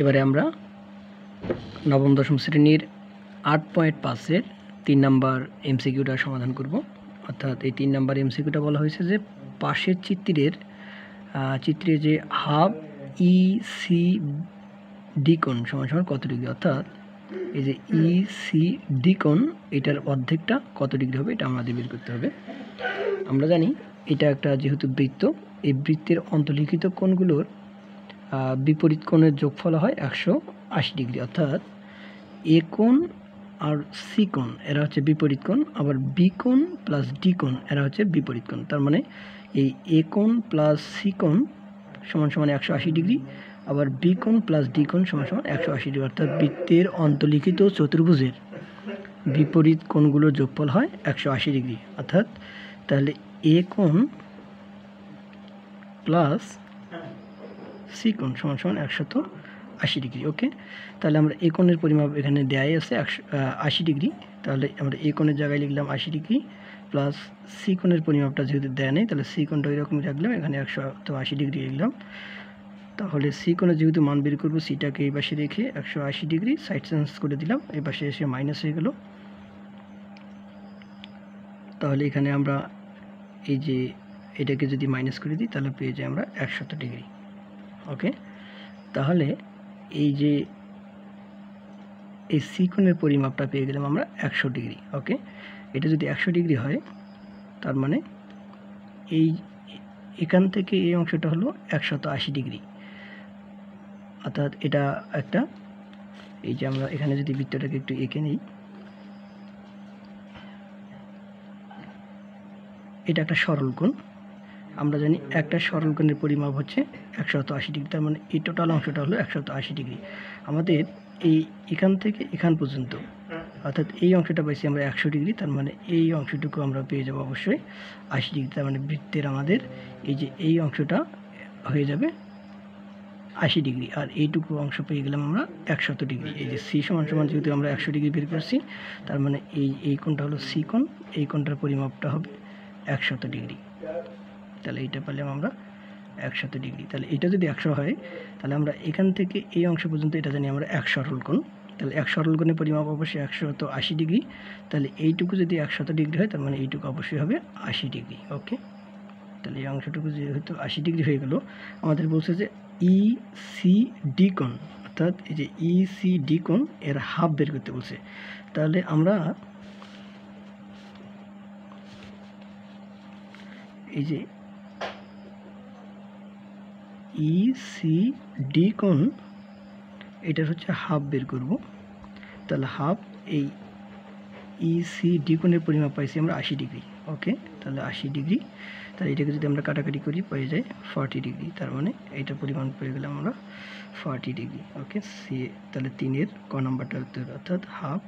এবারে আমরা নবম দশম শ্রেণীর 8.5-এর 3 নাম্বার এমসিকিউটা সমাধান করব। অর্থাৎ এই 3 নাম্বার এমসিকিউটা বলা হয়েছে যে পাশের চিত্রে যে হাফ ইসিডি কোণ সমান কত ডিগ্রি, অর্থাৎ এই যে ইসিডি কোণ এটার অর্ধেকটা কত ডিগ্রি হবে এটা আমাদের বের করতে হবে। আমরা জানি এটা একটা যেহেতু বৃত্ত, এই বৃত্তের অন্তর্লিখিত কোণগুলোর বিপরীত কোণের যোগফল হয় 180 ডিগ্রি, অর্থাৎ এ কোণ আর সি কোণ এরা হচ্ছে বিপরীত কোণ, আবার বি কোণ প্লাস ডি কোণ এরা হচ্ছে বিপরীত কোণ। তার মানে এই এ কোণ প্লাস সি কোণ সমান 180 ডিগ্রি, আবার বি কোণ প্লাস ডি কোণ সমান 180 ডিগ্রি, অর্থাৎ বৃত্তের অন্তর্লিখিত চতুর্ভুজের বিপরীত কোণগুলোর যোগফল হয় 180 ডিগ্রি। অর্থাৎ তাহলে এ কোণ প্লাস সি কোণ সমান 180 ডিগ্রি। ওকে, তাহলে আমরা এ কোণের পরিমাপ এখানে দেয়াই আছে 180 ডিগ্রি, তাহলে আমরা এ কোণের জায়গায় লিখলাম 80 ডিগ্রি প্লাস সি কোণের পরিমাপটা যেহেতু দেয়া নেই তাহলে সি কোণটা এরকমই রাখলাম, এখানে 180 ডিগ্রি লিখলাম। তাহলে সি কোণের যেহেতু মান বের করবো, সিটাকে এই পাশে রেখে 180 ডিগ্রি সাইড চেঞ্জ করে দিলাম, এই পাশে এসে মাইনাস হয়ে গেল। তাহলে এখানে আমরা এই যে এটাকে যদি মাইনাস করে দিই তাহলে পেয়ে যাই আমরা 100 ডিগ্রি। ওকে, তাহলে এই যে এই সি কোণের পরিমাপটা পেয়ে গেলাম আমরা 100 ডিগ্রি। ওকে, এটা যদি 100 ডিগ্রি হয় তার মানে এই এখান থেকে এই অংশটা হলো 180 ডিগ্রি, অর্থাৎ এটা একটা, এই যে আমরা এখানে যদি বৃত্তটাকে একটু এঁকে নিই, এটা একটা সরল কোণ। আমরা জানি একটা সরল কোণের পরিমাপ হচ্ছে 180 ডিগ্রি, তার মানে এই টোটাল অংশটা হলো 180 ডিগ্রি। আমাদের এই এখান থেকে এখান পর্যন্ত, অর্থাৎ এই অংশটা পাইছি আমরা 100 ডিগ্রি, তার মানে এই অংশটুকু আমরা পেয়ে যাবো অবশ্যই 80 ডিগ্রি। তার মানে বৃত্তের আমাদের এই যে এই অংশটা হয়ে যাবে 80 ডিগ্রি, আর এইটুকু অংশ পেয়ে গেলাম আমরা 100 ডিগ্রি। এই যে সি সমান যেহেতু আমরা 100 ডিগ্রি বের করছি, তার মানে এই কোণটা হলো সি কোণ, এই কোণটার পরিমাপটা হবে 100 ডিগ্রি। তাহলে এইটা পেলাম আমরা 100 ডিগ্রি। তাহলে এটা যদি 100 হয় তাহলে আমরা এখান থেকে এই অংশ পর্যন্ত এটা জানি আমরা 1 সরল কোণ, তাহলে 1 সরল কোণের পরিমাপ অবশ্যই 180 ডিগ্রি। তাহলে এইটুকু যদি 100 ডিগ্রি হয় তার মানে এইটুকু অবশ্যই হবে 80 ডিগ্রি। ওকে, তাহলে এই অংশটুকু যেহেতু 80 ডিগ্রি হয়ে গেল, আমাদের বলছে যে ইসিডি কোণ, অর্থাৎ এই যে ইসিডি কোণ এর হাফ বের করতে বলছে। তাহলে আমরা এই যে ইসিডি কোণ এটার হচ্ছে হাফ বের করব। তাহলে হাফ এই ইসিডি কোণের পরিমাপ পাইছি আমরা 80 ডিগ্রি। ওকে, তাহলে 80 ডিগ্রি, তাহলে এটাকে যদি আমরা কাটাকাটি করি পেয়ে যাই 40 ডিগ্রি, তার মানে এইটার পরিমাণ পেয়ে গেলাম আমরা 40 ডিগ্রি। ওকে, সি তাহলে 3-এর ক নাম্বারটা উত্তর, অর্থাৎ হাফ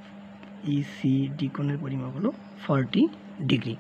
ইসিডি কোণের পরিমাপ হলো 40 ডিগ্রি।